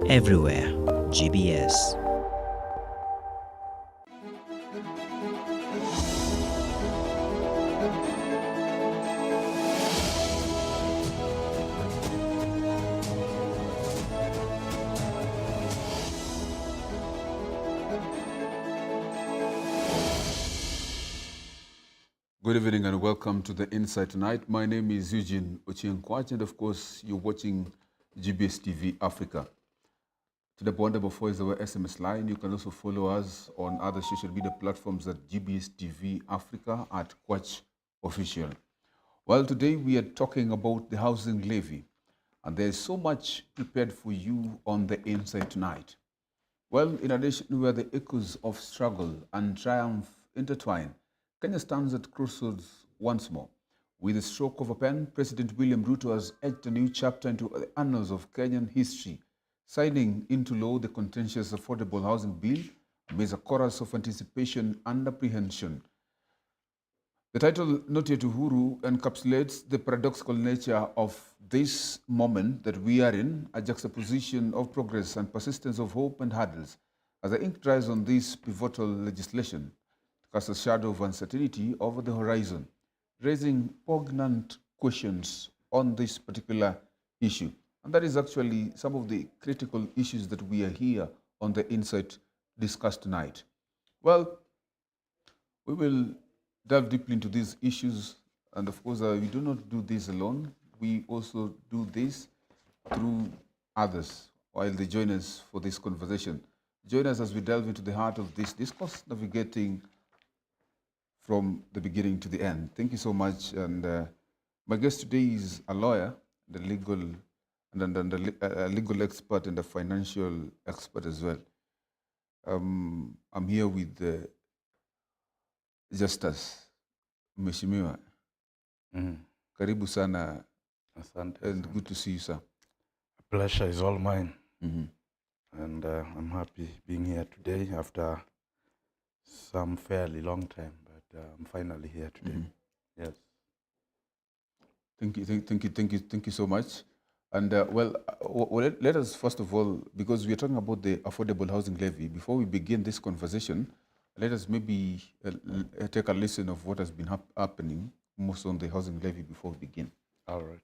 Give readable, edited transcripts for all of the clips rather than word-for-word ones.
everywhere. GBS. Good evening and welcome to the Insight Tonight. My name is Eugene Ochieng-Kwach, and of course, you're watching GBS TV Africa. Tunapoenda before is our SMS line. You can also follow us on other social media platforms at GBS TV Africa at Kwach Official. Well, today we are talking about the housing levy, and there's so much prepared for you on the Insight Tonight. Well, in addition, where the echoes of struggle and triumph intertwine, Kenya stands at crossroads once more. With a stroke of a pen, President William Ruto has etched a new chapter into the annals of Kenyan history, signing into law the contentious Affordable Housing Bill amidst a chorus of anticipation and apprehension. The title, Not Yet Uhuru, encapsulates the paradoxical nature of this moment that we are in, a juxtaposition of progress and persistence of hope and hurdles. As the ink dries on this pivotal legislation, it casts a shadow of uncertainty over the horizon, raising poignant questions on this particular issue. And that is actually some of the critical issues that we are here on the Insight discussed tonight. Well, we will delve deeply into these issues, and of course, we do not do this alone. We also do this through others while they join us for this conversation. Join us as we delve into the heart of this discourse, navigating from the beginning to the end. Thank you so much. And my guest today is a lawyer, the legal a legal expert and a financial expert as well. I'm here with Justus Mheshimiwa. Karibu sana, Asante. and good to see you, sir. Pleasure is all mine. And I'm happy being here today after some fairly long time, but I'm finally here today. Yes. Thank you so much. And let us first of all, because we are talking about the affordable housing levy, before we begin this conversation, let us maybe take a listen of what has been happening most on the housing levy before we begin. All right.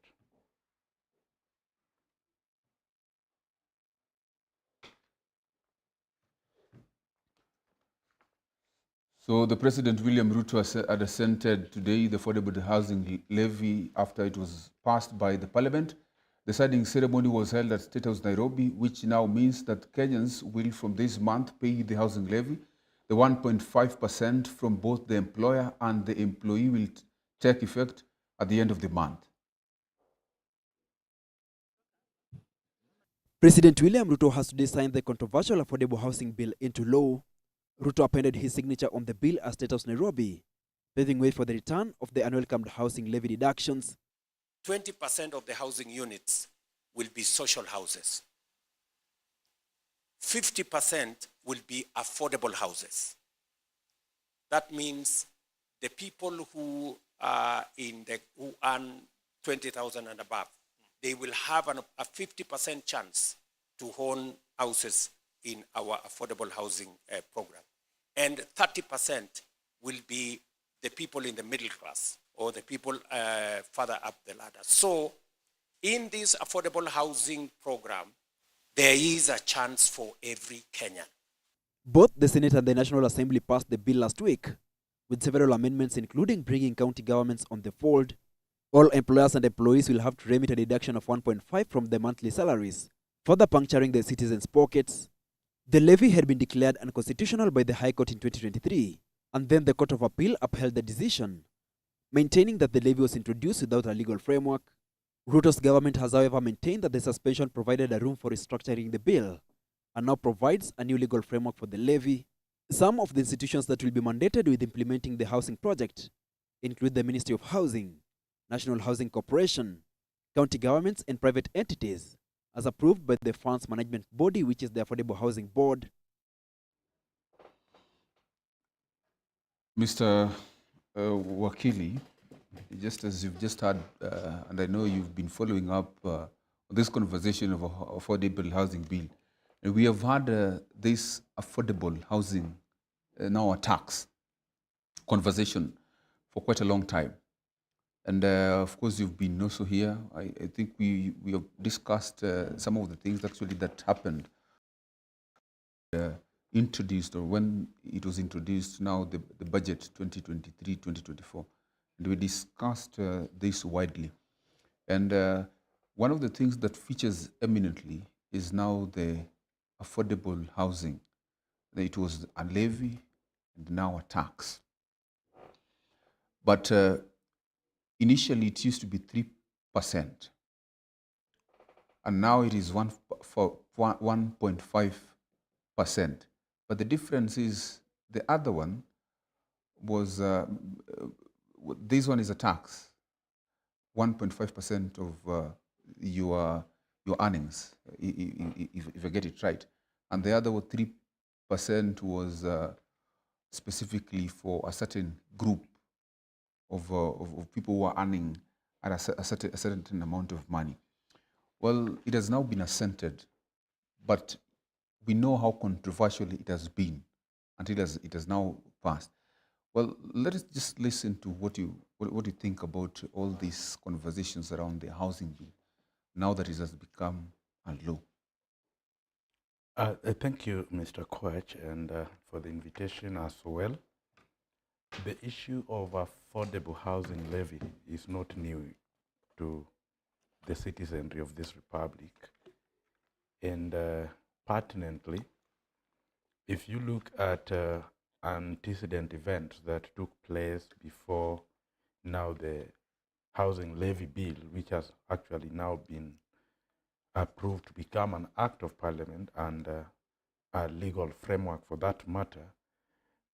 So the President William Ruto had assented today the affordable housing levy after it was passed by the Parliament. The signing ceremony was held at State House Nairobi, which now means that Kenyans will from this month pay the housing levy. The 1.5% from both the employer and the employee will take effect at the end of the month. President William Ruto has today signed the controversial Affordable Housing Bill into law. Ruto appended his signature on the bill at State House Nairobi, paving way for the return of the unwelcomed housing levy deductions. 20% of the housing units will be social houses. 50% will be affordable houses. That means the people who are who earn 20,000 and above, they will have a 50% chance to own houses in our affordable housing program. And 30% will be the people in the middle class or the people further up the ladder. So in this affordable housing program, there is a chance for every Kenyan. Both the Senate and the National Assembly passed the bill last week, with several amendments including bringing county governments on the fold. All employers and employees will have to remit a deduction of 1.5 from their monthly salaries, further puncturing the citizens' pockets. The levy had been declared unconstitutional by the High Court in 2023, and then the Court of Appeal upheld the decision, maintaining that the levy was introduced without a legal framework. Ruto's government has, however, maintained that the suspension provided a room for restructuring the bill, and now provides a new legal framework for the levy. Some of the institutions that will be mandated with implementing the housing project include the Ministry of Housing, National Housing Corporation, county governments, and private entities, as approved by the Funds Management Body, which is the Affordable Housing Board. Mr. Wakili, just as you've just heard, and I know you've been following up this conversation of affordable housing bill, And we have had this affordable housing now a tax conversation for quite a long time. And of course, you've been also here. I think we have discussed some of the things actually that happened introduced, or when it was introduced now, the budget 2023-2024. And we discussed this widely. And one of the things that features eminently is now the affordable housing. It was a levy and now a tax. But initially it used to be 3%. And now it is 1.5%. But the difference is the other one was, this one is a tax, 1.5% of your earnings, if I get it right. And the other 3% was specifically for a certain group of people who are earning at a certain amount of money. Well, it has now been assented, but we know how controversial it has been until it has now passed. Well, let us just listen to what you think about all these conversations around the housing bill, now that it has become a law. Thank you, Mr. Kwach, and for the invitation as well. The issue of affordable housing levy is not new to the citizenry of this republic. And pertinently, if you look at antecedent events that took place before now the housing levy bill, which has actually now been approved to become an act of parliament and a legal framework for that matter,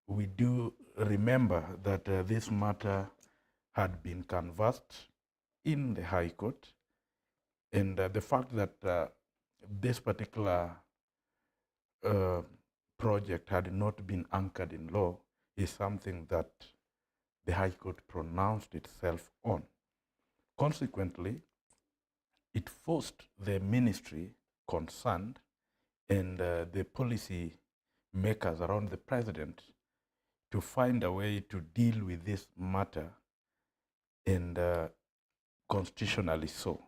we do remember that this matter had been canvassed in the High Court, and the fact that this particular project had not been anchored in law is something that the High Court pronounced itself on. Consequently, it forced the ministry concerned and the policy makers around the president to find a way to deal with this matter, and constitutionally so.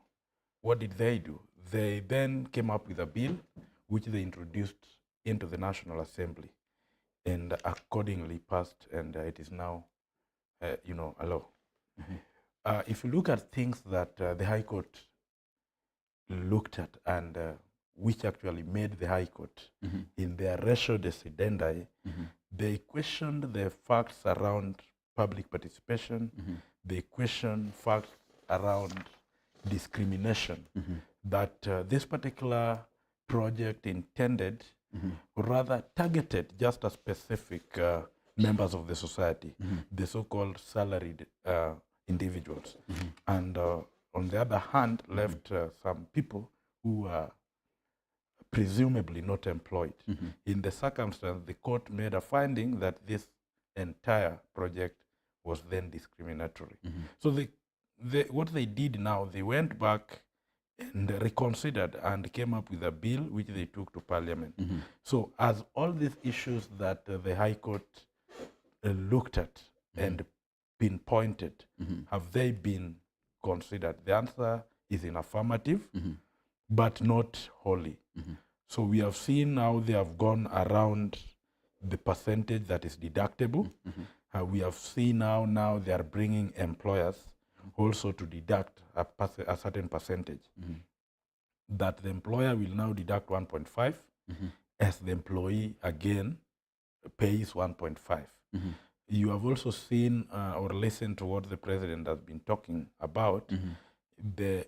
What did they do? They then came up with a bill which they introduced into the National Assembly and accordingly passed, and it is now, a law. If you look at things that the High Court looked at and which actually made the High Court in their ratio decidendi, they questioned the facts around public participation, they questioned facts around discrimination, that this particular project intended, or rather targeted just a specific members of the society, the so-called salaried individuals. And on the other hand, left some people who are presumably not employed. In the circumstance, the court made a finding that this entire project was then discriminatory. So what they did now, they went back and reconsidered and came up with a bill which they took to Parliament. So as all these issues that the High Court looked at and pinpointed, have they been considered? The answer is in affirmative, but not wholly. So we have seen now they have gone around the percentage that is deductible. We have seen now they are bringing employers also to deduct a certain percentage. That the employer will now deduct 1.5 as the employee again pays 1.5. You have also seen or listened to what the president has been talking about, the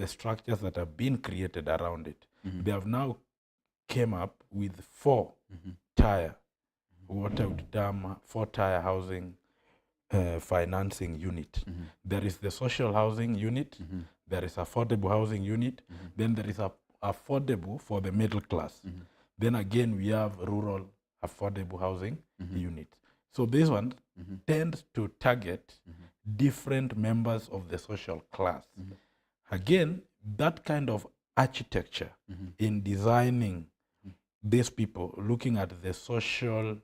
structures that have been created around it. They have now came up with 4-tier, what I would term 4-tier housing financing unit. There is the social housing unit, there is affordable housing unit, then there is affordable for the middle class. Then again, we have rural affordable housing unit. So this one tends to target different members of the social class. Again, that kind of architecture in designing these people, looking at the social,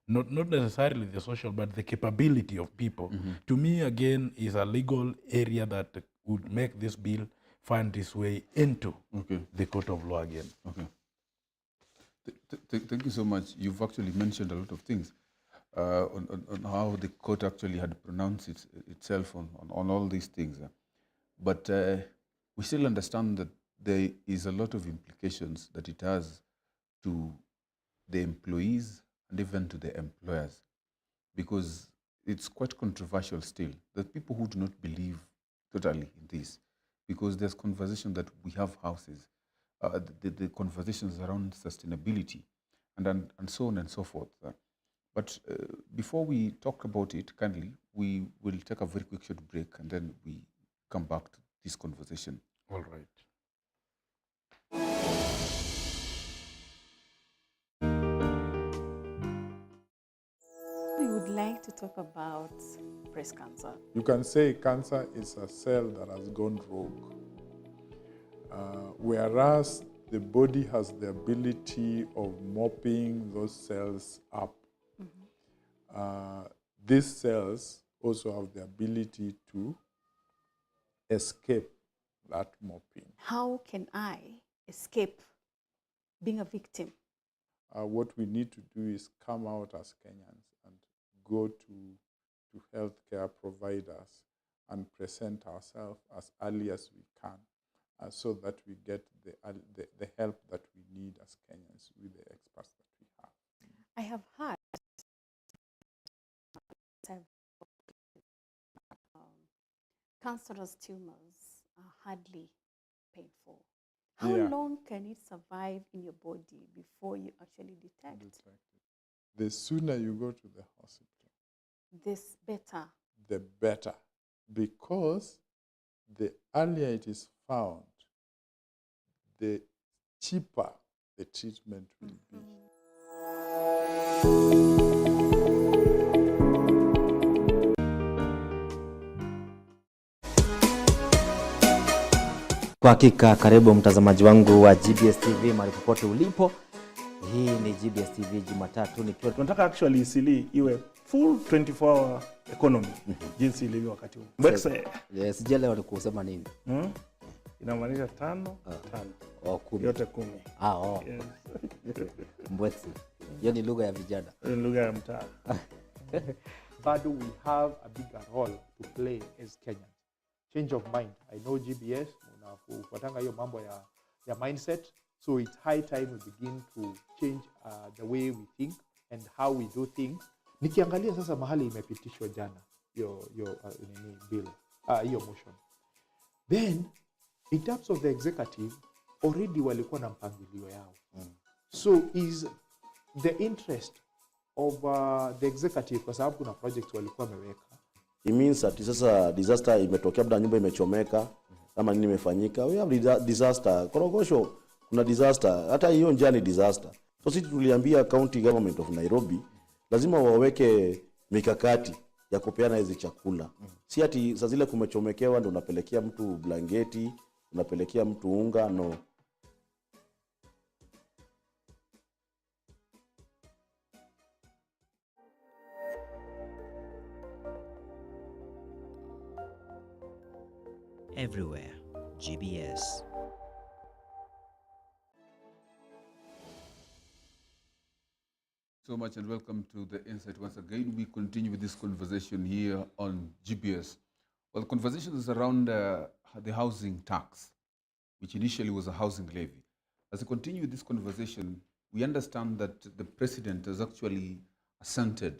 not necessarily the social, but the capability of people, to me, again, is a legal area that would make this bill find its way into the court of law again. Okay. Thank you so much. You've actually mentioned a lot of things on how the court actually had pronounced itself on all these things. But we still understand that there is a lot of implications that it has to the employees and even to the employers, because it's quite controversial still. There's people who do not believe totally in this, because there's conversation that we have houses, the conversations around sustainability, and so on and so forth. But before we talk about it, kindly, we will take a very quick short break, and then we come back to this conversation. All right. We would like to talk about breast cancer. You can say cancer is a cell that has gone rogue. Whereas the body has the ability of mopping those cells up. These cells also have the ability to escape that mopping. How can I escape being a victim? What we need to do is come out as Kenyans and go to healthcare providers and present ourselves as early as we can, so that we get the help that we need as Kenyans with the experts that we have. I have heard cancerous tumors are hardly painful. How Yeah. long can it survive in your body before you actually detect? The sooner you go to the hospital, This better. the better, because the earlier it is found, the cheaper the treatment will be. Kwa hakika karibu mtazamaji wangu wa GBS TV mahali popote ulipo. Hii ni GBS TV Jumatatu nikiwa tunataka actually isili iwe full 24-hour economy jinsi ilivyo wakati huu. Mbekse. Yes, jele walikusema nini? Inamaanisha 5 Oh, 10. yote 10. Oh. Yes. Mbwetsi. Hiyo ni lugha ya vijana. Ni lugha ya mtaa. Bado we have a bigger role to play as Kenyans. Change of mind. I know GBS unafuatanga hiyo mambo ya mindset, so it's high time we begin to change the way we think and how we do things. Nikiangalia sasa mahali imepitishwa jana hiyo bill, hiyo motion, then in terms of the executive already walikuwa na mpangilio yao. So is the interest of the executive, kwa sababu kuna projects walikuwa wameweka. It means that sasa disaster imetokea, labda nyumba imechomeka ama nini imefanyika. We have disaster. Korogosho kuna disaster. Hata hiyo njaa ni disaster. So sisi tuliambia county government of Nairobi lazima waweke mikakati ya kupeana hizi chakula. Si ati saa zile kumechomekewa ndio unapelekea mtu blanketi, unapelekea mtu unga, no. Everywhere. GBS. So much and welcome to the Insight once again. We continue with this conversation here on GBS. Well, the conversation is around the housing tax, which initially was a housing levy. As we continue with this conversation, we understand that the president has actually assented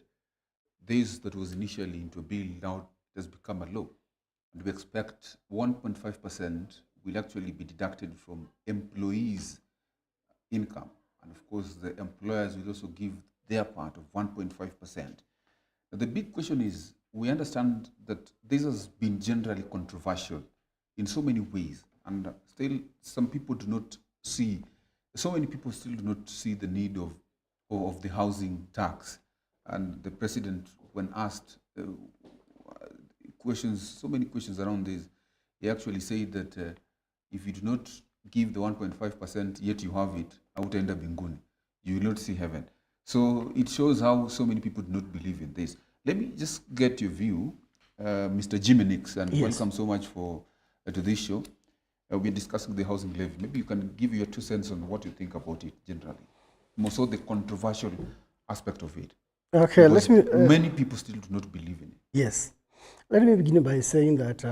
this that was initially into a bill, now it has become a law. And we expect 1.5% will actually be deducted from employees' income. And of course, the employers will also give their part of 1.5%. Now, the big question is, we understand that this has been generally controversial in so many ways, and still some people do not see, so many people still do not see the need of the housing tax. And the president, when asked questions, so many questions around this, he actually said that if you do not give the 1.5%, yet you have it, hautaenda mbinguni. you will not see heaven. So it shows how so many people do not believe in this. Let me just get your view, Mr. Jimmy Nix, and Yes. welcome so much to this show. We're discussing the housing levy. Maybe you can give your 2 cents on what you think about it generally, more so the controversial aspect of it. Okay, Because let me. many people still do not believe in it. Yes. Let me begin by saying that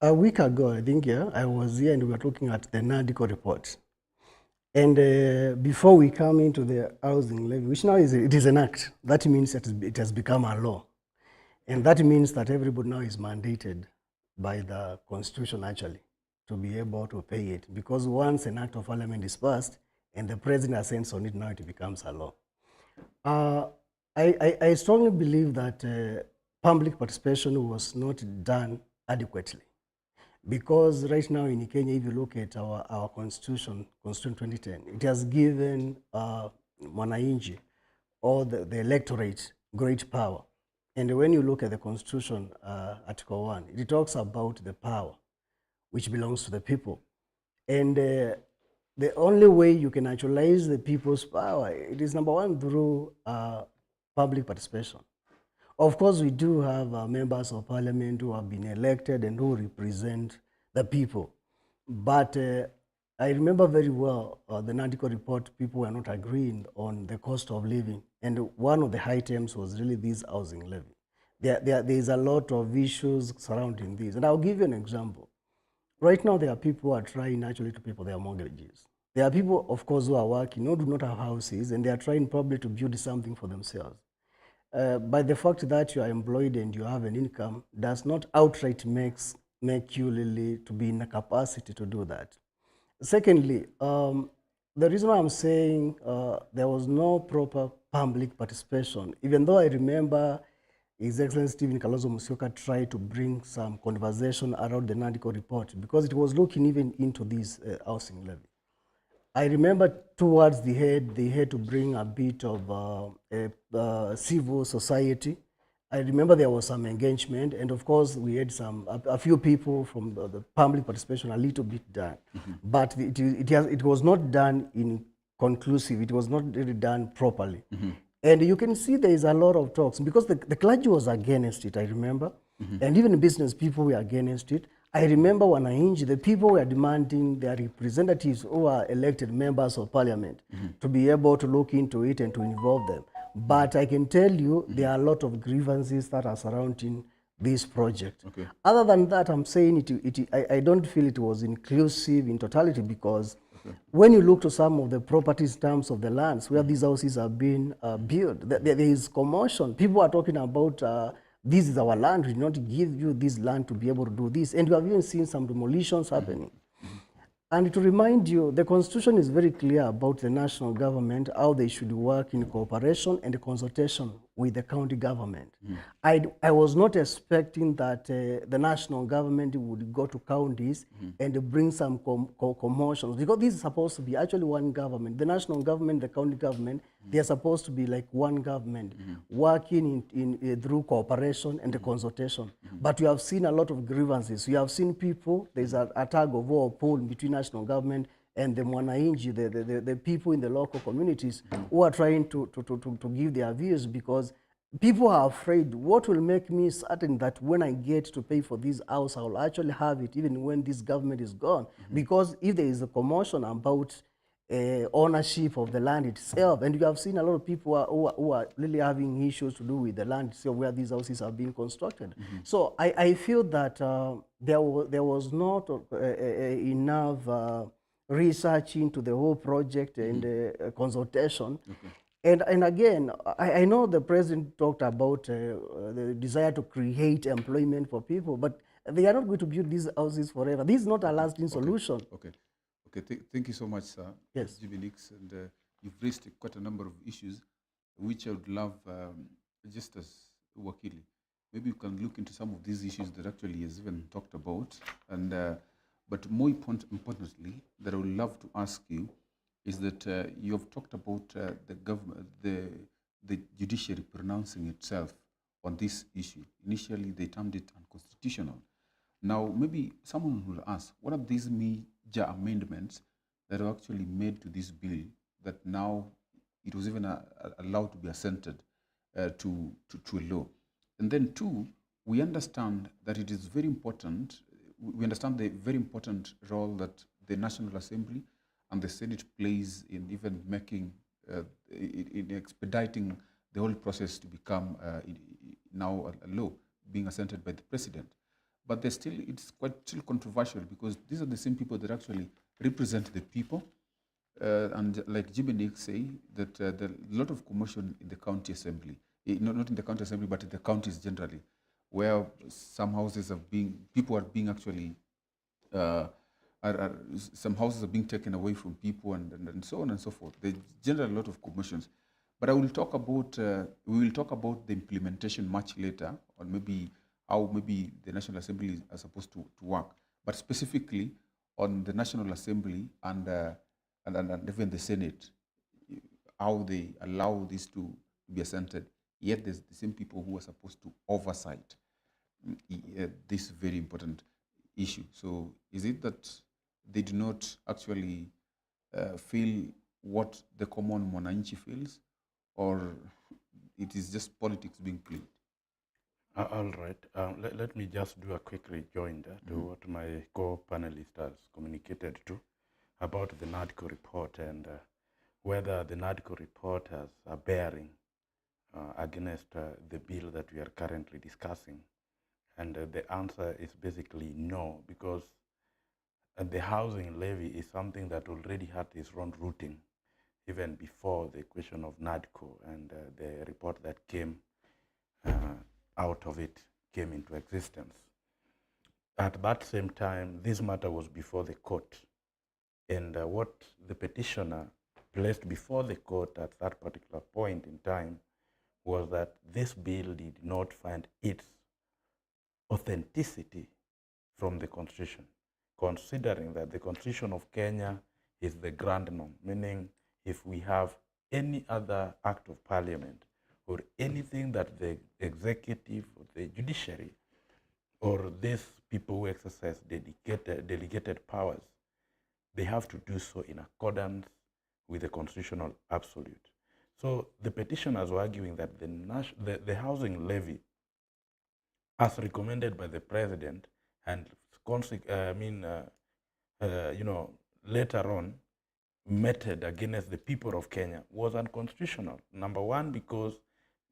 a week ago, I think, yeah, I was here and we were looking at the NADCO report. And before we come into the housing levy, which now it is an act, that means it has become a law. And that means that everybody now is mandated by the constitution actually to be able to pay it. Because once an act of parliament is passed and the president assents on it, now it becomes a law. I strongly believe that public participation was not done adequately. Because right now in Kenya, if you look at our Constitution 2010, it has given Mwananchi or the electorate great power. And when you look at the Constitution, Article 1, it talks about the power which belongs to the people. And the only way you can actualize the people's power, it is number one, through public participation. Of course, we do have members of parliament who have been elected and who represent the people. But I remember very well the NADCO report, people were not agreeing on the cost of living. And one of the items was really this housing levy. There is a lot of issues surrounding this. And I'll give you an example. Right now, there are people who are trying actually to pay for their mortgages. There are people, of course, who are working, who do not have houses, and they are trying probably to build something for themselves. By the fact that you are employed and you have an income does not outright make you really to be in a capacity to do that. Secondly, the reason why I'm saying there was no proper public participation, even though I remember His Excellency Stephen Kalonzo Musyoka tried to bring some conversation around the NADCO report because it was looking even into this housing levy. I remember towards the head, they had to bring a bit of civil society. I remember there was some engagement, and of course we had a few people from the public participation a little bit done, but it was not done in conclusive. It was not really done properly, and you can see there is a lot of talks because the clergy was against it. I remember, and even business people were against it. I remember Wananchi, the people were demanding their representatives who are elected members of parliament to be able to look into it and to involve them. But I can tell you there are a lot of grievances that are surrounding this project. Okay. Other than that, I'm saying I don't feel it was inclusive in totality because when you look to some of the properties in terms of the lands where these houses are being built, there is commotion. People are talking about this is our land, we did not give you this land to be able to do this. And we have even seen some demolitions happening. And to remind you, the Constitution is very clear about the national government, how they should work in cooperation and consultation with the county government. I was not expecting that the national government would go to counties and bring some commotions, because this is supposed to be actually one government. The national government, the county government, they are supposed to be like one government, working through cooperation and consultation. But we have seen a lot of grievances. We have seen people, there's a tug of war pull between national government and the Mwananchi, the people in the local communities who are trying to give their views, because people are afraid what will make me certain that when I get to pay for this house, I will actually have it even when this government is gone. Because if there is a commotion about ownership of the land itself, and you have seen a lot of people who are really having issues to do with the land itself where these houses are being constructed. So I feel that there was not enough research into the whole project and consultation. And again, I know the president talked about the desire to create employment for people, but they are not going to build these houses forever. This is not a lasting solution. Okay. Thank you so much, sir. Yes. Jimmy Nix, and you've raised quite a number of issues, which I would love, just as Wakili, maybe you can look into some of these issues that actually is even talked about, and but more importantly, that I would love to ask you is that you have talked about the government, the judiciary pronouncing itself on this issue. Initially, they termed it unconstitutional. Now, maybe someone will ask, what are these major amendments that are actually made to this bill that now it was even allowed to be assented to a law. And then two, we understand that it is very important, we understand the very important role that the National Assembly and the Senate plays in even making, in expediting the whole process to become now a law being assented by the president. But there's still, it's quite still controversial because these are the same people that actually represent the people. And like Jibenik say, that there are a lot of commotion in the county assembly, not in the county assembly, but in the counties generally, where some houses are being, people are being actually, some houses are being taken away from people and so on and so forth. There's generally a lot of commotions. But I will talk about, we will talk about the implementation much later, or maybe how maybe the National Assembly are supposed to work. But specifically on the National Assembly and even the Senate, how they allow this to be assented, yet there's the same people who are supposed to oversight this very important issue. So is it that they do not actually feel what the common mwananchi feels, or it is just politics being played? All right. Let me just do a quick rejoinder to what my co-panelist has communicated to about the NADCO report and whether the NADCO report has a bearing against the bill that we are currently discussing. And the answer is basically no, because the housing levy is something that already had its own rooting even before the question of NADCO and the report that came out of it came into existence. At that same time, this matter was before the court. And what the petitioner placed before the court at that particular point in time was that this bill did not find its authenticity from the Constitution, considering that the Constitution of Kenya is the grand norm, meaning if we have any other act of parliament or anything that the executive or the judiciary or these people who exercise delegated powers, they have to do so in accordance with the constitutional absolute. So the petitioners were arguing that the housing levy, as recommended by the president, and later on meted against the people of Kenya, was unconstitutional. Number one, because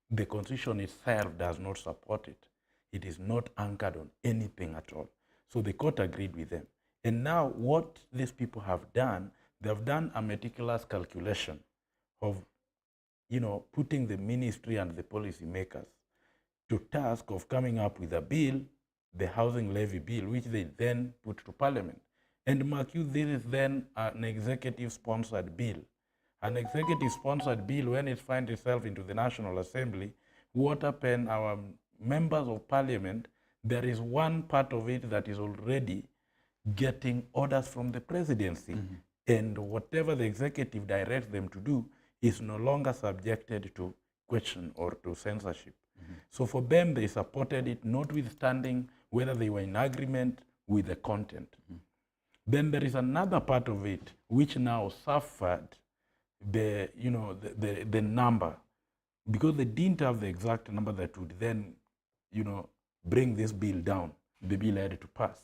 the constitution itself does not support it. It is not anchored on anything at all. So the court agreed with them. And now what these people have done, they have done a meticulous calculation of, putting the ministry and the policy makers to task of coming up with a bill, the housing levy bill, which they then put to parliament. And mark you, this is then an executive-sponsored bill. An executive-sponsored bill, when it finds itself into the National Assembly, what happened, our members of parliament, there is one part of it that is already getting orders from the presidency. And whatever the executive directs them to do is no longer subjected to question or to censorship. So for them, they supported it, notwithstanding whether they were in agreement with the content. Then there is another part of it which now suffered the number, because they didn't have the exact number that would then, bring this bill down. The bill had to pass.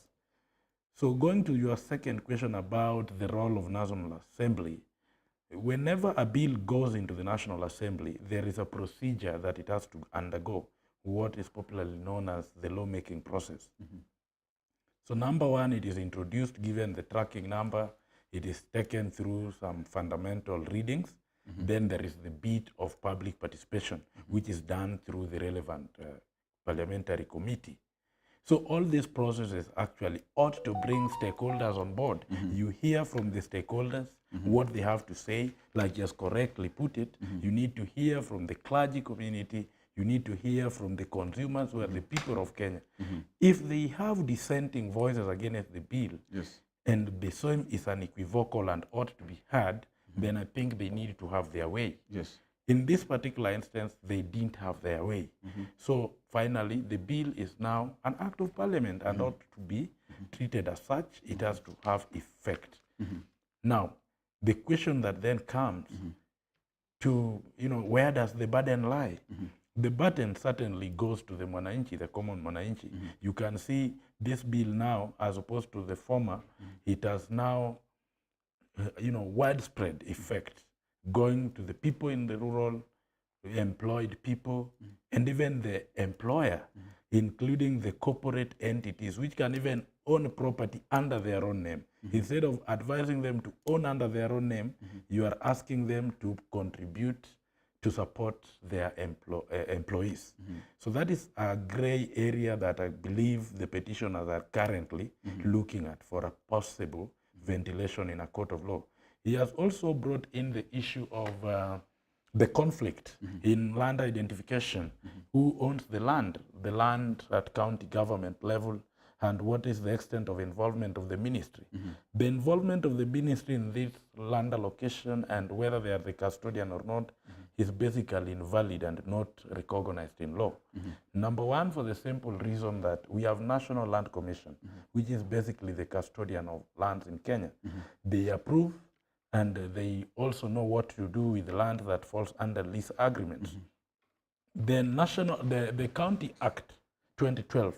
So going to your second question about the role of National Assembly, whenever a bill goes into the National Assembly, there is a procedure that it has to undergo, what is popularly known as the lawmaking process. So number one, it is introduced, given the tracking number, it is taken through some fundamental readings. Then there is the bit of public participation, which is done through the relevant parliamentary committee. So all these processes actually ought to bring stakeholders on board. You hear from the stakeholders what they have to say, like just correctly put it. You need to hear from the clergy community. You need to hear from the consumers, who are the people of Kenya. If they have dissenting voices against the bill, and the same is unequivocal and ought to be heard, then I think they need to have their way. In this particular instance, they didn't have their way. So finally, the bill is now an act of parliament and ought to be treated as such. It has to have effect. Now, The question that then comes to, where does the burden lie? The burden certainly goes to the Mwananchi, the common Mwananchi. You can see this bill now, as opposed to the former, it has now, widespread effect going to the people in the rural, employed people, and even the employer, including the corporate entities, which can even own property under their own name. Instead of advising them to own under their own name, you are asking them to contribute to support their employees. So that is a gray area that I believe the petitioners are currently looking at for a possible ventilation in a court of law. He has also brought in the issue of the conflict in land identification. Who owns the land at county government level, and what is the extent of involvement of the ministry? The involvement of the ministry in this land allocation and whether they are the custodian or not is basically invalid and not recognized in law. Number one, for the simple reason that we have National Land Commission, which is basically the custodian of lands in Kenya. They approve and they also know what to do with the land that falls under lease agreements. The County Act 2012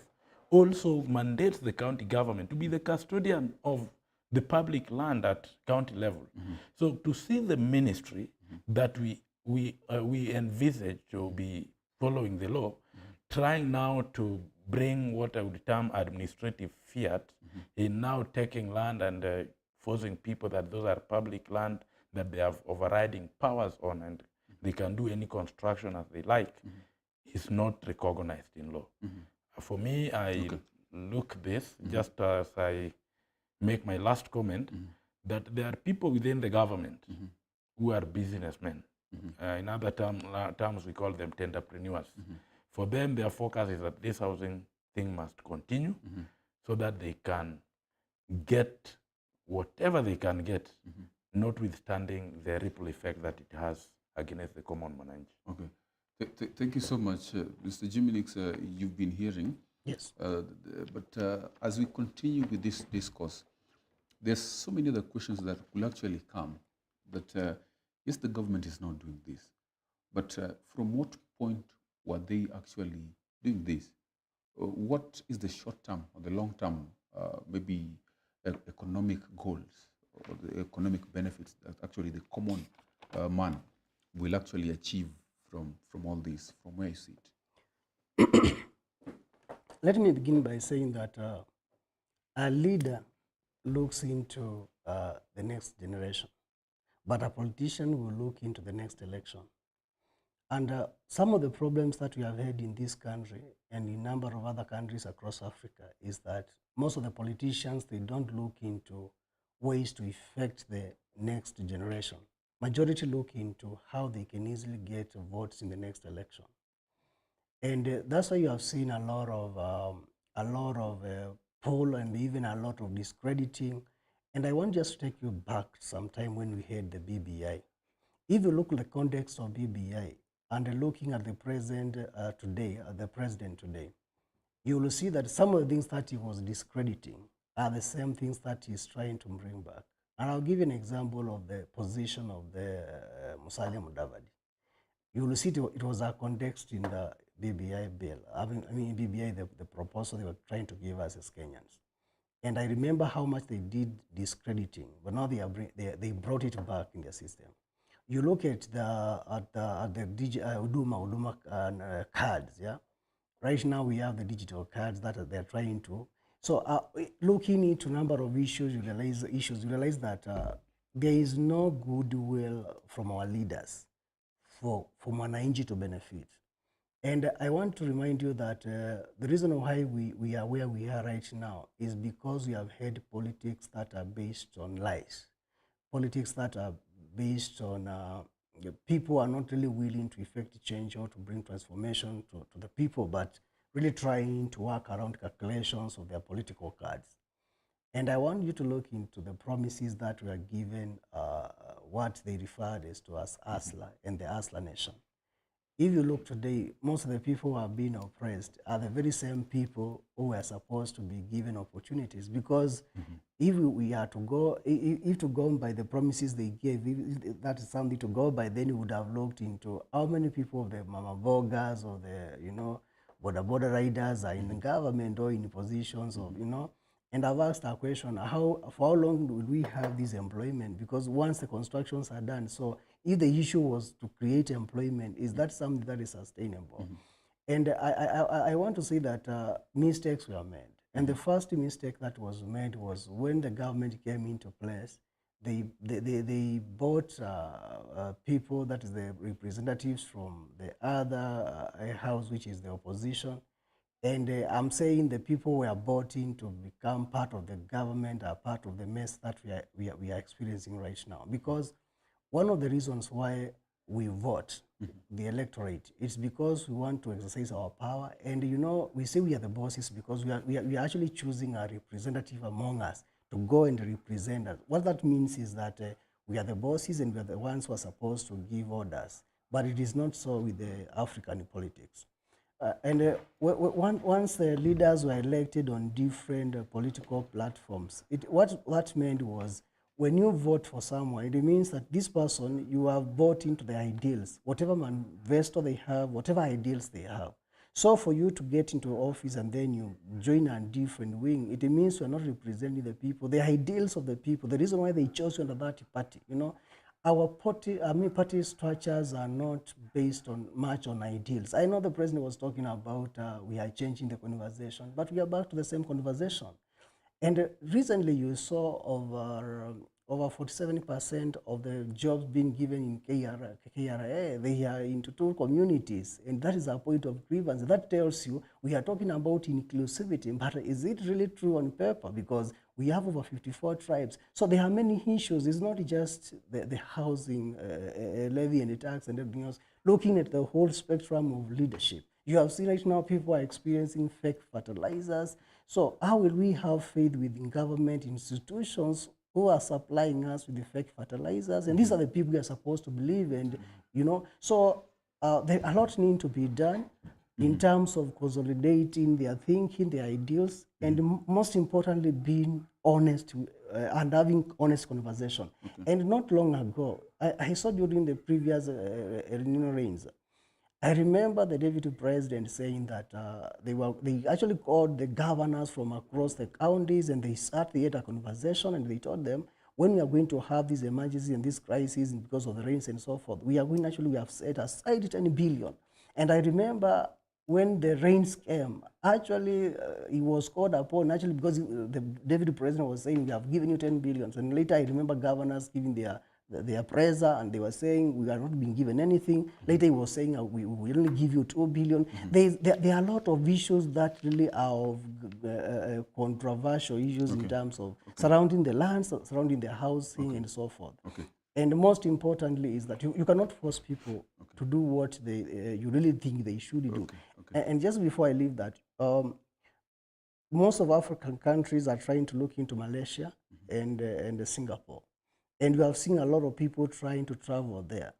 also mandates the county government to be the custodian of the public land at county level. So to see the ministry that we envisage to be following the law, trying now to bring what I would term administrative fiat in now taking land and forcing people that those are public land that they have overriding powers on and they can do any construction as they like, is not recognized in law. For me, I look this, just as I make my last comment, that there are people within the government who are businessmen. In other terms, we call them tenderpreneurs. For them, their focus is that this housing thing must continue so that they can get whatever they can get, notwithstanding the ripple effect that it has against the common Mwananchi. Okay. Thank you so much, Mr. Jimmy Nix. You've been hearing. Yes. But as we continue with this discourse, there's so many other questions that will actually come. That yes, the government is not doing this, but from what point were they actually doing this? What is the short-term or the long-term, maybe economic goals or the economic benefits that actually the common man will actually achieve from all this, from where you see it? Let me begin by saying that a leader looks into the next generation, but a politician will look into the next election. And some of the problems that we have had in this country and in a number of other countries across Africa is that most of the politicians, they don't look into ways to affect the next generation. Majority look into how they can easily get votes in the next election. And that's why you have seen a lot of poll and even a lot of discrediting. And I want just to take you back sometime when we had the BBI. If you look at the context of BBI and looking at the president today, you will see that some of the things that he was discrediting are the same things that he's trying to bring back. And I'll give you an example of the position of the Musalia Mudavadi. You will see it was a context in the BBI bill. BBI, the proposal they were trying to give us as Kenyans. And I remember how much they did discrediting, but now they brought it back in the system. You look at the Huduma cards, yeah? Right now we have the digital cards that they're trying to. So looking into a number of issues, you realize that there is no goodwill from our leaders for Mwananchi to benefit. And I want to remind you that the reason why we are where we are right now is because we have had politics that are based on lies, politics that are based on people are not really willing to effect change or to bring transformation to the people, but really trying to work around calculations of their political cards. And I want you to look into the promises that were given, what they referred to as ASLA and the ASLA nation. if you look today, most of the people who are being oppressed are the very same people who are supposed to be given opportunities. Because if we are to go, if to go by the promises they gave, if that is something to go by, then we would have looked into how many people of the mama bogas or the, you know, border riders are in the government or in positions of, you know. And I've asked a question, for how long will we have this employment? Because once the constructions are done, so if the issue was to create employment, is that something that is sustainable? And I want to say that mistakes were made. And the first mistake that was made was when the government came into place, they bought people, that is the representatives from the other house, which is the opposition. And I'm saying the people were bought in to become part of the government, are part of the mess that we are experiencing right now. Because one of the reasons why we vote, the electorate, is because we want to exercise our power. And you know, we say we are the bosses because we are actually choosing a representative among us to go and represent us. What that means is that we are the bosses and we are the ones who are supposed to give orders. But it is not so with the African politics. Once the leaders were elected on different political platforms, what that meant was, when you vote for someone, it means that this person, you have bought into their ideals, whatever manifesto they have, whatever ideals they have. So for you to get into office and then you join a different wing, it means you are not representing the people, the ideals of the people, the reason why they chose you under that party, you know. Our party structures are not based on much on ideals. I know the president was talking about we are changing the conversation, but we are back to the same conversation. And recently you saw over 47% of the jobs being given in KRA, they are into 2 communities, and that is a point of grievance. That tells you we are talking about inclusivity, but is it really true on paper? Because we have over 54 tribes. So there are many issues. It's not just the housing levy and the tax and everything else. Looking at the whole spectrum of leadership. You have seen right now people are experiencing fake fertilizers. So how will we have faith within government institutions who are supplying us with the fake fertilizers? And these are the people we are supposed to believe in, you know. So there a lot need to be done in terms of consolidating their thinking, their ideals, and most importantly, being honest and having honest conversation. And not long ago, I saw during the previous El Nino rains, I remember the deputy president saying that they actually called the governors from across the counties and they had a conversation and they told them, when we are going to have these emergencies and these crises because of the rains and so forth, we have set aside 10 billion. And I remember when the rains came, actually he was called upon, actually because the deputy president was saying, we have given you 10 billion. And later I remember governors giving their pressure and they were saying, we are not being given anything. Later he was saying, we will only give you 2 billion. There are a lot of issues that really are of controversial issues in terms of surrounding the lands, surrounding the housing and so forth. And most importantly is that you cannot force people to do what you really think they should do. And just before I leave that, most of African countries are trying to look into Malaysia and Singapore. And we have seen a lot of people trying to travel there.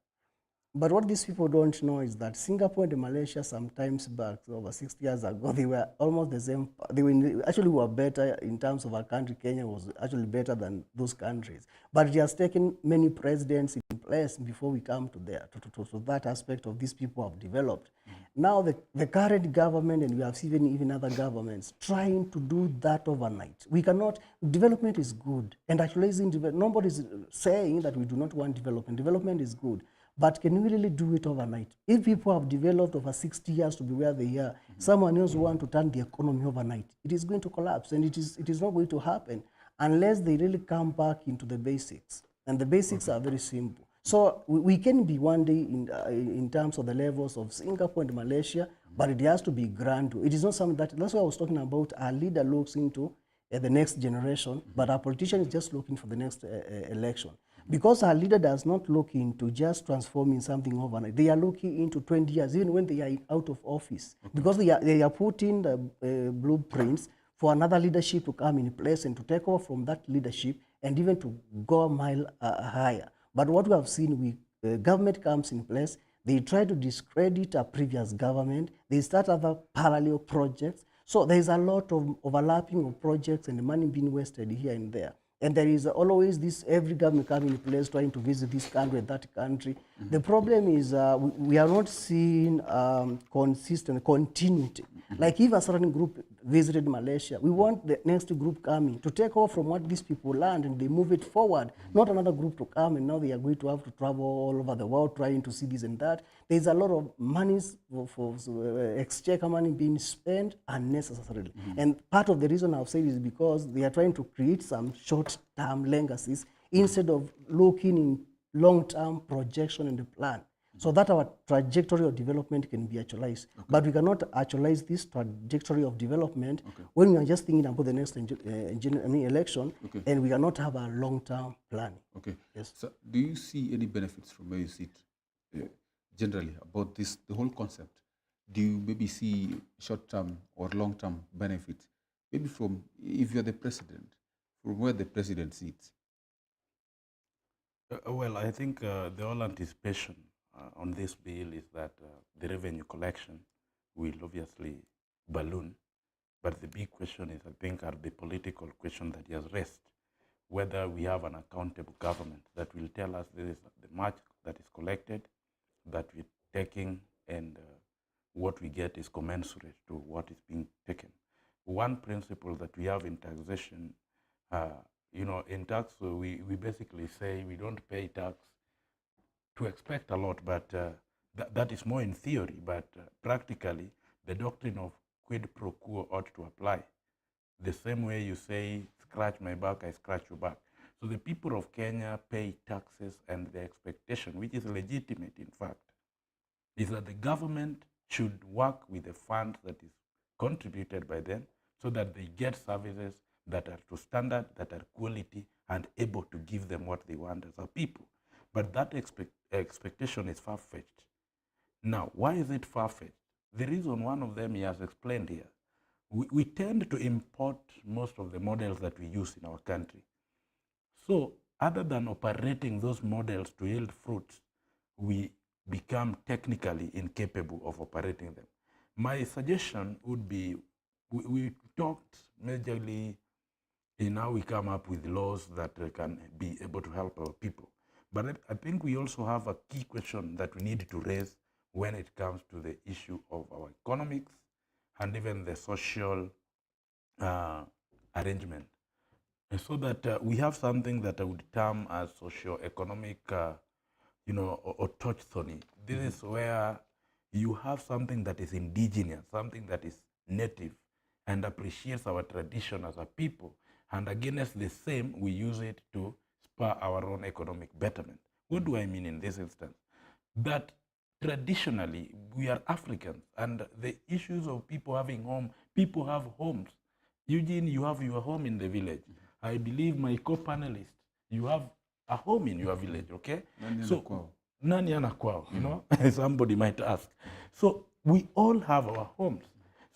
But what these people don't know is that Singapore and Malaysia sometimes back, over 60 years ago, they were almost the same. They were better in terms of our country. Kenya was actually better than those countries. But it has taken many presidents in place before we come to that aspect of these people have developed. Now the current government, and we have seen even other governments, trying to do that overnight. We cannot, development is good. And actually, nobody is saying that we do not want development. Development is good. But can we really do it overnight? If people have developed over 60 years to be where they are, someone else wants to turn the economy overnight, it is going to collapse, and it is not going to happen unless they really come back into the basics. And the basics are very simple. So we can be one day in terms of the levels of Singapore and Malaysia, but it has to be grand. It is not something that's what I was talking about. Our leader looks into the next generation, but our politician is just looking for the next election. Because our leader does not look into just transforming something overnight. They are looking into 20 years, even when they are out of office. Because they are putting the blueprints for another leadership to come in place and to take over from that leadership and even to go a mile higher. But what we have seen, government comes in place, They try to discredit a previous government. They start other parallel projects. So there is a lot of overlapping of projects and money being wasted here and there. And there is always this, every government coming in place trying to visit this country and that country. The problem is we are not seeing consistent continuity. Like if a certain group visited Malaysia, we want the next group coming to take off from what these people learned and they move it forward, not another group to come and now they are going to have to travel all over the world trying to see this and that. There's a lot of monies for exchequer money being spent unnecessarily. And part of the reason I've said is because they are trying to create some short-term legacies instead of looking in long-term projection in the plan, so that our trajectory of development can be actualized. But we cannot actualize this trajectory of development when we are just thinking about the next election, and we cannot have a long-term planning. Okay. Yes. So do you see any benefits from where you sit generally about this, the whole concept? Do you maybe see short-term or long-term benefits? Maybe from, if you're the president, from where the president sits? Well, I think the whole anticipation on this bill is that the revenue collection will obviously balloon. But the big question is, I think, are the political question that he has raised, whether we have an accountable government that will tell us this is the much that is collected, that we're taking, and what we get is commensurate to what is being taken. One principle that we have in taxation, you know, in tax, we basically say we don't pay tax to expect a lot, but that is more in theory, but practically the doctrine of quid pro quo ought to apply. The same way you say, scratch my back, I scratch your back. So the people of Kenya pay taxes, and the expectation, which is legitimate in fact, is that the government should work with the fund that is contributed by them so that they get services that are to standard, that are quality, and able to give them what they want as a people. But that expectation is far-fetched. Now, why is it far-fetched? The reason, one of them he has explained here. We tend to import most of the models that we use in our country. So, other than operating those models to yield fruits, we become technically incapable of operating them. My suggestion would be, we talked majorly in how we come up with laws that can be able to help our people. But I think we also have a key question that we need to raise when it comes to the issue of our economics and even the social arrangement. And so that we have something that I would term as socio-economic, you know, autochthony. This is where you have something that is indigenous, something that is native and appreciates our tradition as a people. And against the same, we use it to spur our own economic betterment. What do I mean in this instance? That traditionally, we are Africans, and the issues of people having home, people have homes. Eugene, you have your home in the village. I believe my co-panelist, you have a home in your village, okay? Nani ana kwao, you know, somebody might ask. So we all have our homes.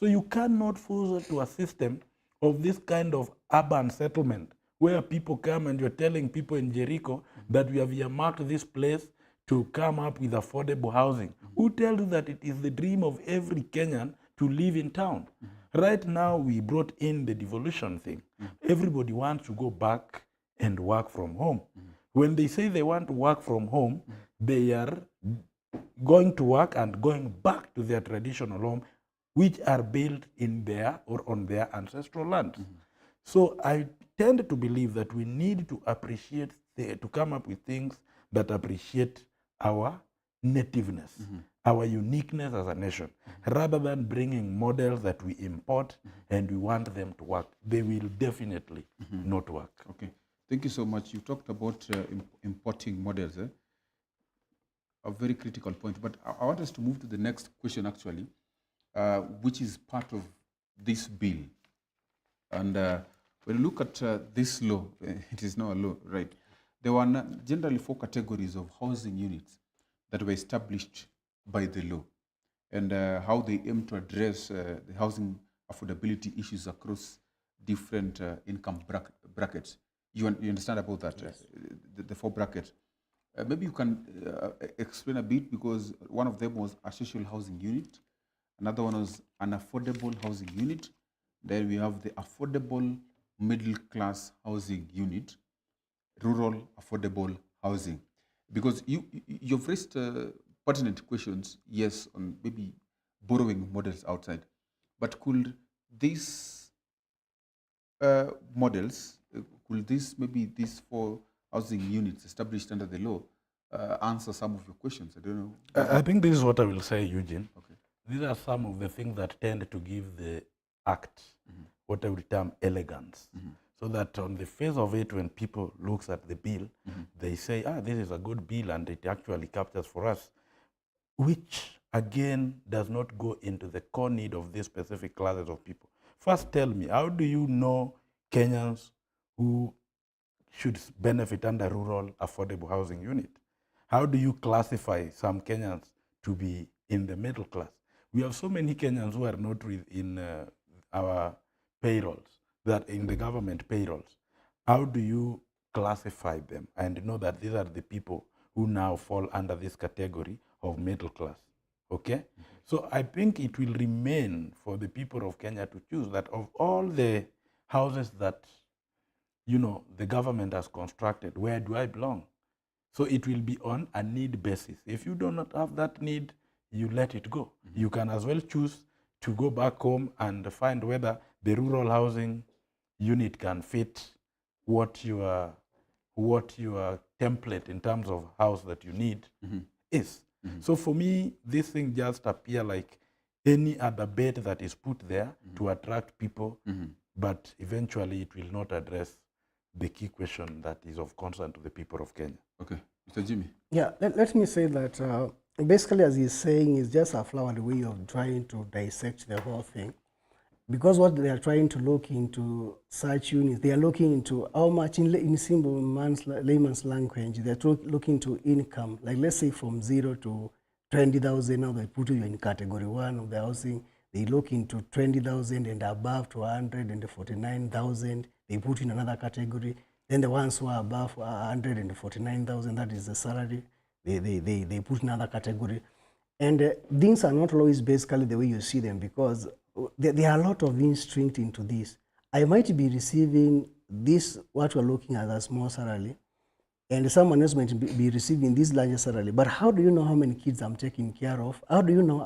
So you cannot force us to a system of this kind of urban settlement where people come and you're telling people in Jericho that we have earmarked this place to come up with affordable housing. Who tells you that it is the dream of every Kenyan to live in town? Right now, we brought in the devolution thing. Everybody wants to go back and work from home. When they say they want to work from home, they are going to work and going back to their traditional home, which are built in their or on their ancestral lands. So I tend to believe that we need to appreciate, to come up with things that appreciate our nativeness, our uniqueness as a nation, rather than bringing models that we import and we want them to work. They will definitely not work. Okay, thank you so much. You talked about importing models, a very critical point. But I want us to move to the next question, actually, which is part of this bill. And when you look at this law, it is not a law, right? There were generally 4 categories of housing units that were established by the law, and how they aim to address the housing affordability issues across different income brackets. You understand about that? Yes. The 4 brackets. Maybe you can explain a bit, because one of them was a social housing unit, another one was an affordable housing unit, then we have the affordable middle class housing unit, rural affordable housing. Because you've raised pertinent questions, yes, on maybe borrowing models outside, but could these models, could this, maybe these 4 housing units established under the law, answer some of your questions? I don't know. I think this is what I will say, Eugene. Okay. These are some of the things that tend to give the act what I would term elegance. So that on the face of it, when people looks at the bill, they say, this is a good bill, and it actually captures for us, which again does not go into the core need of these specific classes of people. First, tell me, how do you know Kenyans who should benefit under rural affordable housing unit? How do you classify some Kenyans to be in the middle class? We have so many Kenyans who are not in our payrolls, that in the government payrolls. How do you classify them and know that these are the people who now fall under this category of middle class? Okay? So I think it will remain for the people of Kenya to choose that of all the houses that, you know, the government has constructed, where do I belong? So it will be on a need basis. If you do not have that need, you let it go. You can as well choose to go back home and find whether the rural housing unit can fit what your template in terms of house that you need is. So for me, this thing just appear like any other bait that is put there to attract people, but eventually it will not address the key question that is of concern to the people of Kenya. Okay, Mr. Jimmy. Yeah, let me say that basically, as he's saying, is just a flowery way of trying to dissect the whole thing. Because what they are trying to look into such units, they are looking into how much, in simple layman's language, they're looking to income. Like, let's say from 0 to 20,000, now they put you in category 1 of the housing. They look into 20,000 and above to 149,000. They put in another category. Then the ones who are above 149,000, that is the salary, they put in another category. And things are not always basically the way you see them, because there are a lot of instinct into this. I might be receiving this, what we're looking at, a small salary, and someone else might be receiving this larger salary. But how do you know how many kids I'm taking care of? How do you know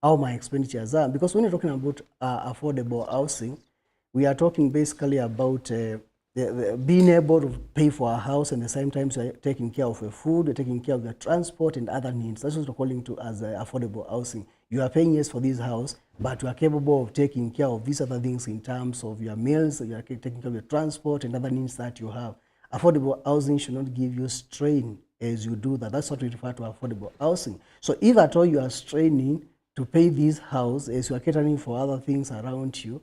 how my expenditures are? Because when you're talking about affordable housing, we are talking basically about being able to pay for a house, and at the same time you're taking care of your food, you're taking care of your transport and other needs. That's what we're calling to as affordable housing. You are paying, yes, for this house, but you are capable of taking care of these other things in terms of your meals, you are taking care of your transport and other needs that you have. Affordable housing should not give you strain as you do that. That's what we refer to affordable housing. So if at all you are straining to pay this house as you are catering for other things around you,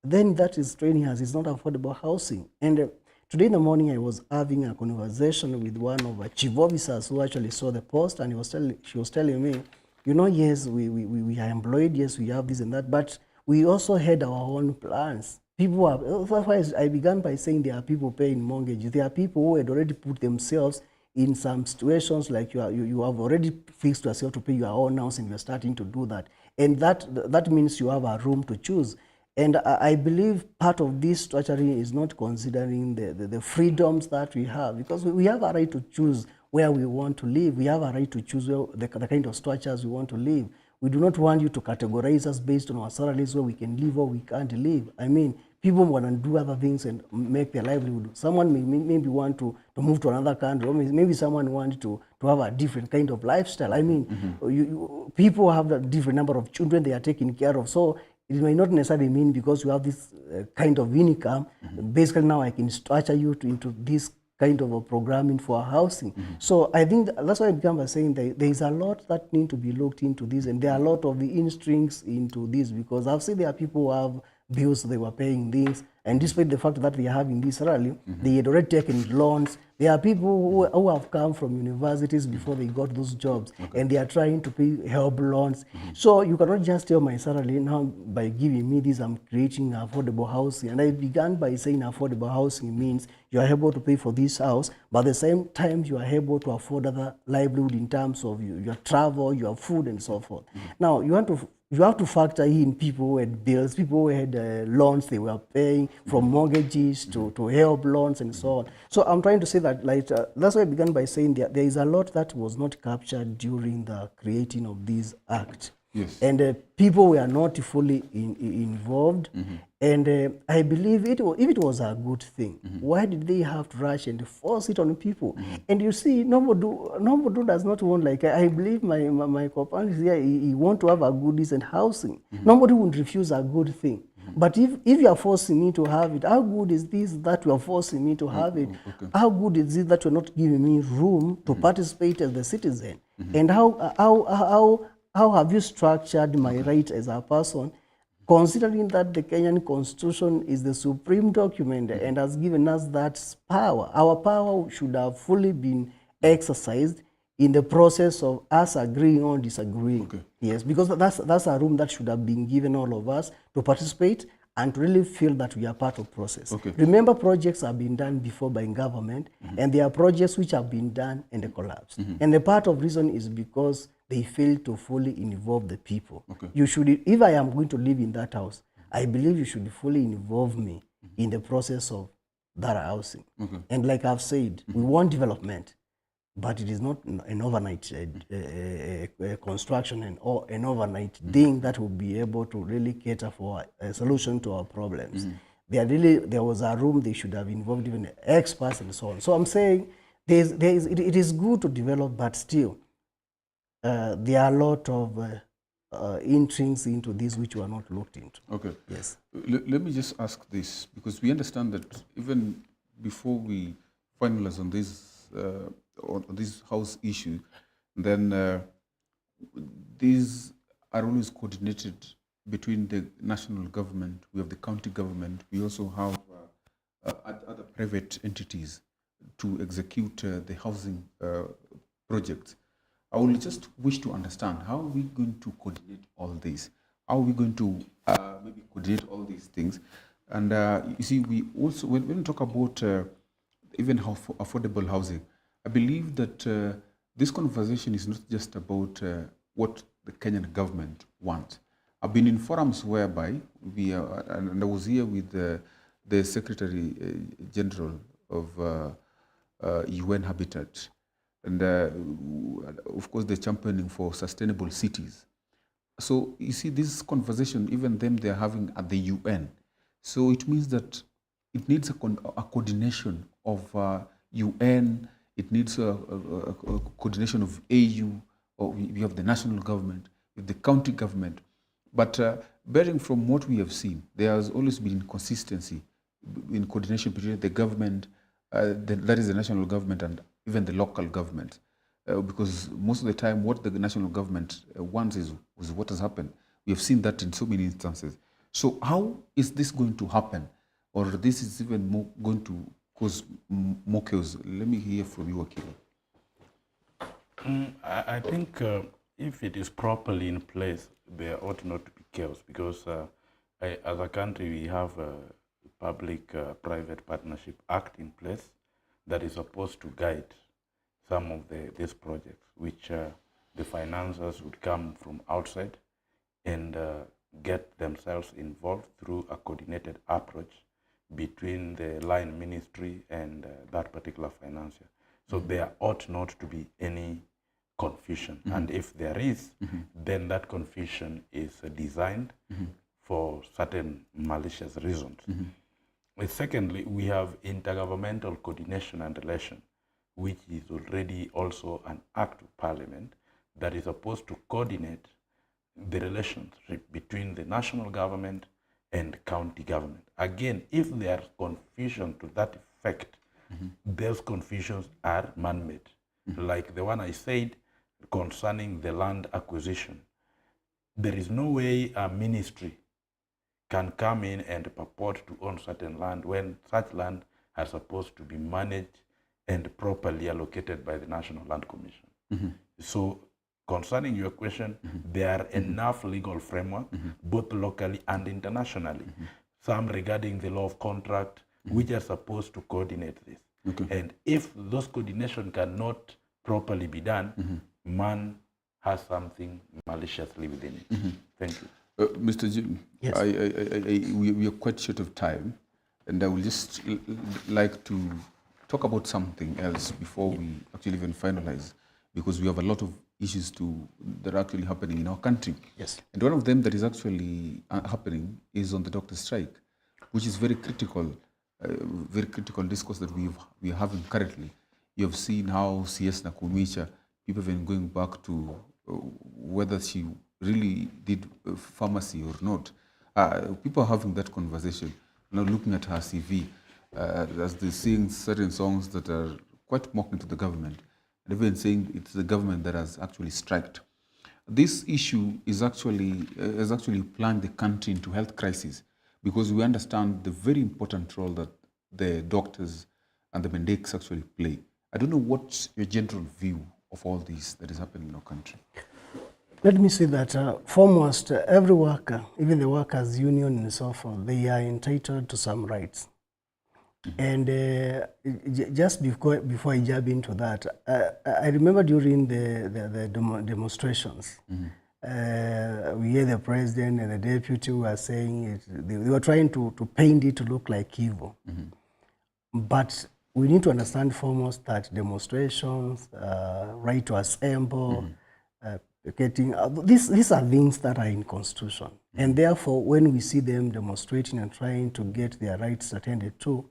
then that is straining us. It's not affordable housing. And today in the morning, I was having a conversation with one of our chief officers who actually saw the post, and she was telling me, you know, yes, we are employed, yes, we have this and that, but we also had our own plans. People are, I began by saying there are people paying mortgages. There are people who had already put themselves in some situations, like you have already fixed yourself to pay your own house, and you're starting to do that. And that means you have a room to choose. And I believe part of this structuring is not considering the freedoms that we have, because we have a right to choose where we want to live. We have a right to choose the kind of structures we want to live. We do not want you to categorize us based on our salaries, where we can live or we can't live. I mean, people want to do other things and make their livelihood. Someone may maybe want to move to another country, or maybe someone wants to have a different kind of lifestyle. I mean, people have a different number of children they are taking care of. So it may not necessarily mean because you have this kind of income, basically now I can structure you into this kind of a programming for housing. So I think that's why I began by saying that there is a lot that need to be looked into this, and there are a lot of the instincts into this, because I've seen there are people who have bills they were paying things, and despite the fact that we are having this rally, they had already taken loans, There are people who have come from universities before they got those jobs, and they are trying to pay help loans. So you cannot just tell my salary now by giving me this, I'm creating affordable housing. And I began by saying affordable housing means you are able to pay for this house, but at the same time you are able to afford other livelihood in terms of your travel, your food, and so forth. Now you have to factor in people who had bills, people who had loans they were paying, from mortgages to help loans and so on. So I'm trying to say that, like, that's why I began by saying that there is a lot that was not captured during the creating of this act. Yes. And people were not fully involved. And I believe if it was a good thing, why did they have to rush and force it on people? And you see, nobody does not want, like, I believe my companion here, he want to have a good, decent housing. Nobody would refuse a good thing. But if you are forcing me to have it, how good is this that you are forcing me to have it? How good is it that you are not giving me room to participate as the citizen? And how have you structured my right as a person, considering that the Kenyan Constitution is the supreme document and has given us that power? Our power should have fully been exercised in the process of us agreeing or disagreeing. Yes, because that's a room that should have been given all of us to participate and to really feel that we are part of the process. Remember, projects have been done before by government, and there are projects which have been done and they collapsed. And the part of reason is because they fail to fully involve the people. You should, if I am going to live in that house, I believe you should fully involve me in the process of that housing. And like I've said, we want development, but it is not an overnight construction and an overnight thing that will be able to really cater for a solution to our problems. There was a room they should have involved even experts and so on. So I'm saying it is good to develop, but still there are a lot of intrigues into this which were not looked into. Yes. Let me just ask this, because we understand that even before we finalize on this house issue, then these are always coordinated between the national government, we have the county government, we also have other private entities to execute the housing projects. I will just wish to understand, how are we going to coordinate all this? How are we going to maybe coordinate all these things? And you see, we also, when we talk about even affordable housing, I believe that this conversation is not just about what the Kenyan government wants. I've been in forums whereby we are, and I was here with the Secretary General of UN Habitat, and of course the championing for sustainable cities. So you see, this conversation, even them, they're having at the UN. So it means that it needs a coordination of UN, it needs a coordination of AU, or we have the national government, with the county government. But bearing from what we have seen, there has always been inconsistency in coordination between the government, that is the national government, and even the local government. Because most of the time what the national government wants is what has happened. We have seen that in so many instances. So how is this going to happen? Or this is even more going to cause more chaos? Let me hear from you, Akila. I think if it is properly in place, there ought not to be chaos, because as a country we have a Public-Private Partnership Act in place that is supposed to guide some of these projects, which the financiers would come from outside and get themselves involved through a coordinated approach between the line ministry and that particular financier. So there ought not to be any confusion. And if there is, then that confusion is designed for certain malicious reasons. Secondly, we have intergovernmental coordination and relation, which is already also an act of parliament that is supposed to coordinate the relationship between the national government and county government. Again, if there is confusion to that effect, those confusions are man-made. Like the one I said concerning the land acquisition. There is no way a ministry can come in and purport to own certain land when such land are supposed to be managed and properly allocated by the National Land Commission. Mhm. So concerning your question, there are enough legal framework, both locally and internationally, some regarding the law of contract, which are supposed to coordinate this. Okay. And if those coordination cannot properly be done, man has something maliciously within it. Thank you. Mr. Jim, Yes. we are quite short of time, and I would just like to talk about something else before we actually even finalize, because we have a lot of issues that are actually happening in our country. Yes. And one of them that is actually happening is on the doctor strike, which is very critical discourse that we are having currently. You have seen how CS Nakumicha, people have been going back to whether she really did pharmacy or not. People are having that conversation, now looking at her CV, as they sing certain songs that are quite mocking to the government, and even saying it's the government that has actually striked. This issue is actually plunged the country into health crisis, because we understand the very important role that the doctors and the medics actually play. I don't know what's your general view of all this that is happening in our country. Let me say that foremost, every worker, even the workers' union and so forth, they are entitled to some rights. And just before I jump into that, I remember during the demonstrations, we hear the president and the deputy were saying they were trying to paint it to look like evil. But we need to understand foremost that demonstrations, right to assemble, getting these are things that are in constitution, and therefore when we see them demonstrating and trying to get their rights attended to,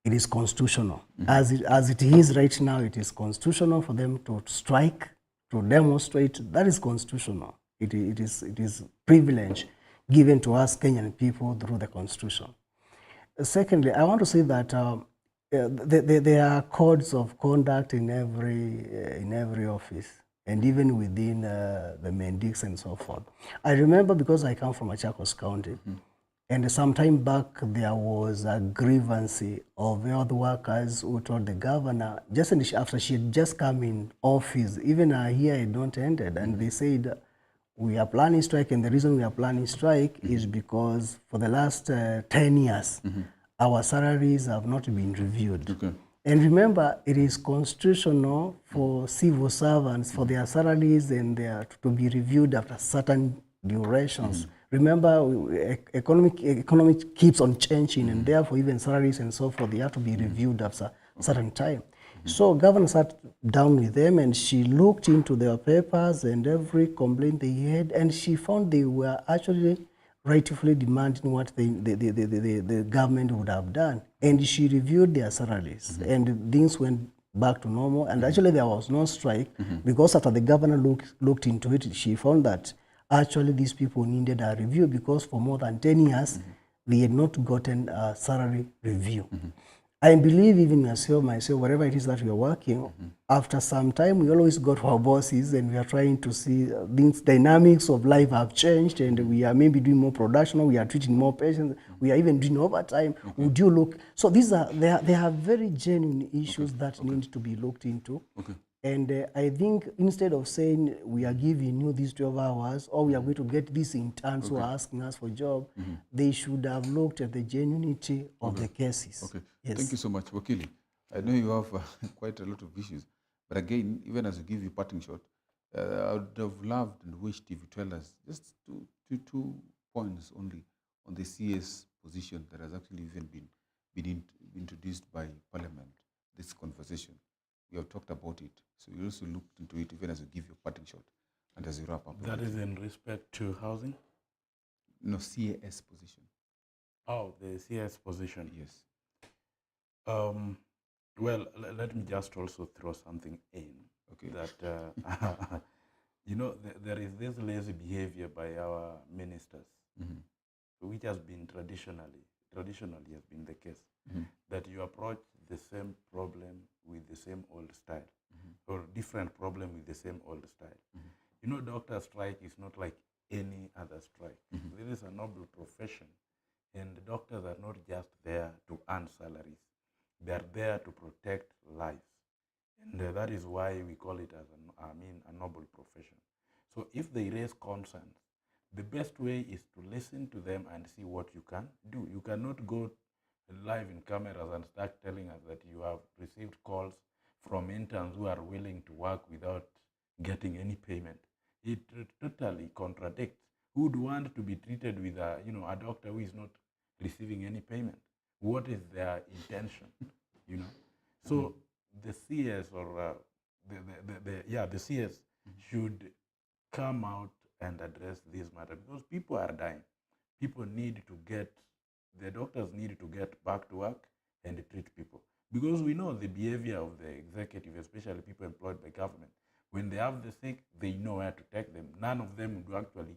it is constitutional. As it is right now, it is constitutional for them to strike, to demonstrate. That is constitutional. It is privilege given to us Kenyan people through the constitution. Secondly, I want to say that there are codes of conduct in every office, and even within the Mendics and so forth. I remember, because I come from Machakos County, and some time back there was a grievance of health workers who told the governor, just after she had just come in office, even her year had not ended, and they said, we are planning strike, and the reason we are planning strike is because for the last 10 years, our salaries have not been reviewed. Okay. And remember, it is constitutional for civil servants for their salaries and to be reviewed after certain durations. Remember, economy keeps on changing, and therefore even salaries and so forth, they have to be reviewed after a certain time. So governor sat down with them, and she looked into their papers and every complaint they had, and she found they were actually rightfully demanding what the government would have done. And she reviewed their salaries, and things went back to normal. And actually there was no strike, because after the governor looked into it, she found that actually these people needed a review, because for more than 10 years, they had not gotten a salary review. I believe even myself, whatever it is that we are working, after some time, we always go to our bosses and we are trying to see these dynamics of life have changed, and we are maybe doing more production, we are treating more patients, we are even doing overtime. Would you look? So these are, they are very genuine issues that need to be looked into. And I think instead of saying we are giving you these 12 hours, or we are going to get these interns who are asking us for a job, they should have looked at the genuinity of the cases. Okay. Yes. Thank you so much, Wakili. I know you have quite a lot of issues, but again, even as you give your parting shot, I would have loved and wished if you tell us just two points only on the CS position that has actually even been introduced by Parliament, this conversation. We have talked about it, so you also looked into it even as you give your parting shot and as you wrap up. That is in respect to housing? No, CAS position. Oh, the CS position. Yes. Well, let me just also throw something in. Okay. That, you know, there is this lazy behavior by our ministers, which has been traditionally has been the case, that you approach the same problem with the same old style, or different problem with the same old style. You know, doctor strike is not like any other strike. This is a noble profession, and the doctors are not just there to earn salaries. They are there to protect lives. And that is why we call it as a noble profession. So if they raise concerns, the best way is to listen to them and see what you can do. You cannot go live in cameras and start telling us that you have received calls from interns who are willing to work without getting any payment. It totally contradicts. Who would want to be treated with a doctor who is not receiving any payment? What is their intention? So the CS or the CS should come out and address this matter, because people are dying. People need to the doctors need to get back to work and treat people. Because we know the behavior of the executive, especially people employed by government. When they have the sick, they know where to take them. None of them would actually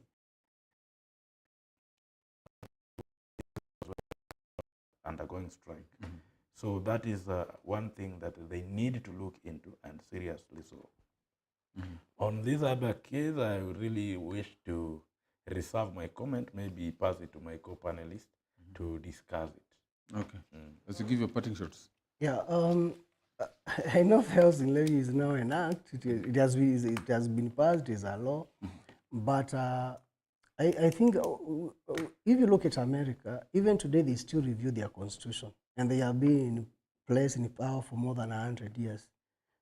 undergoing strike. So that is one thing that they need to look into, and seriously so. On this other case, I really wish to reserve my comment, maybe pass it to my co-panelists to discuss it. Okay. Let's give your parting shots. Yeah, I know the housing levy is now an act. It has been passed as a law, but I think if you look at America, even today they still review their constitution, and they have been in place in power for more than 100 years.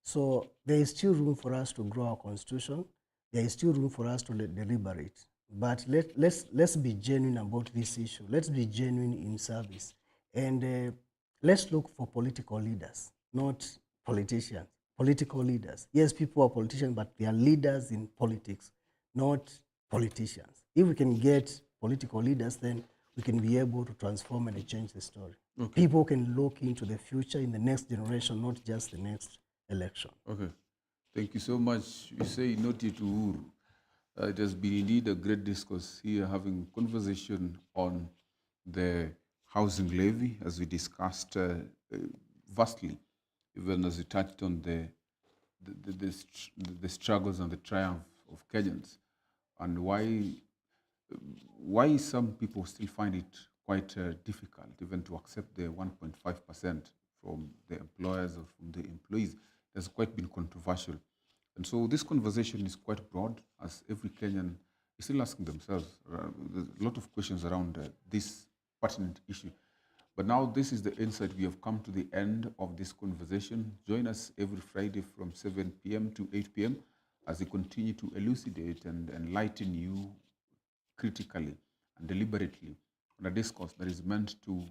So there is still room for us to grow our constitution. There is still room for us to deliberate. But let's be genuine about this issue. Let's be genuine in service, and let's look for political leaders, not politicians. Political leaders. Yes, people are politicians, but they are leaders in politics, not politicians. If we can get political leaders, then we can be able to transform and change the story. Okay. People can look into the future in the next generation, not just the next election. Okay. Thank you so much. You say Noti to Uhuru. It has been indeed a great discourse here, having conversation on the housing levy, as we discussed vastly, even as we touched on the struggles and the triumph of Kenyans, and why some people still find it quite difficult even to accept the 1.5% from the employers or from the employees. It has quite been controversial. And so this conversation is quite broad, as every Kenyan is still asking themselves. There's a lot of questions around this pertinent issue. But now this is the insight. We have come to the end of this conversation. Join us every Friday from 7 p.m. to 8 p.m. as we continue to elucidate and enlighten you critically and deliberately on a discourse that is meant to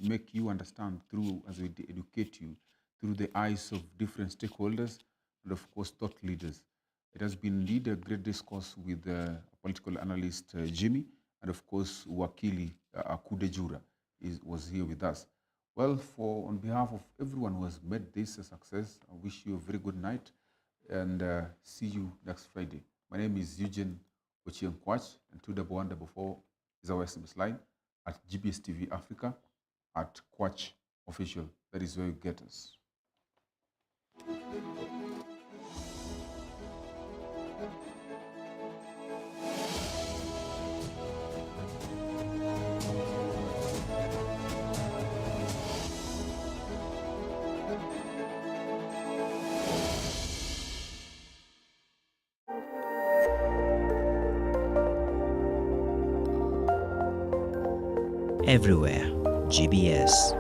make you understand through, as we educate you, through the eyes of different stakeholders and, of course, thought leaders. It has been indeed a great discourse with political analyst Jimmy, and, of course, Wakili Akude Jura was here with us. Well, on behalf of everyone who has made this a success, I wish you a very good night, and see you next Friday. My name is Eugene Ochieng Kwach, and 2114 is our SMS line at GBS TV Africa at Kwach Official. That is where you get us. Everywhere, GBS.